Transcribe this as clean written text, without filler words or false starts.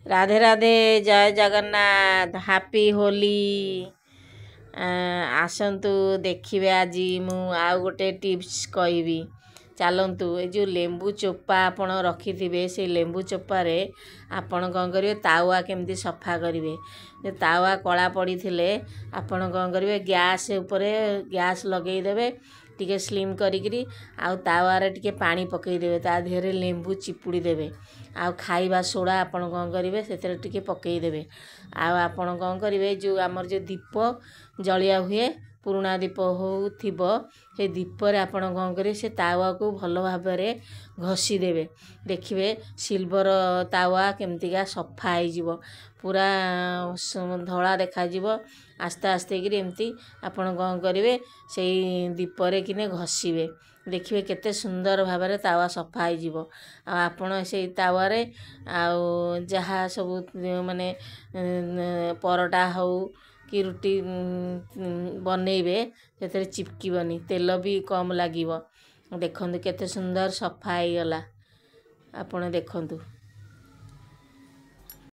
राधे राधे जय जगन्नाथ हैप्पी होली। आसतु देखिए आज मु आउ गोटे टिप्स कहबी। चलतु ये जो लेंबू चोपा आपण रखिथे से लेंबू चोपारे आपण कौन करेंगे तावा केमती सफा करेंगे। जो तावा कला पड़ी थे आपण कौन करेंगे गैस उपरे गैस लगेदेवे टिके स्लिम करी आउ तावारे टिके पानी पकईदेवे ता देहरे लेंबू चिपुड़ी देवे आउ खाइबा सोडा आपण कौन करेंगे से टिके पकईदेवे आउ आपण कौन करेंगे जो आमर जो दीप जलिया हुए पुराणा दीप हो से दीपर आपण कौन करेंगे से तावा को भल भाव घसी देवे देखिए सिल्वर तावा केमतिका सफा हो पूरा धला देखा आस्ते आस्ते कि एमती आपण कौन करेंगे से दीपरे किने घसीबे देखिए केते सुंदर भाव में तावा सफा हो आपण से तावारे आउ जहाँ सब माने परोटा हो कि रुटी बनइबे से चिपकबनी तेल भी कम लगे देखु केते सुंदर सफा हो गला आपण देखु।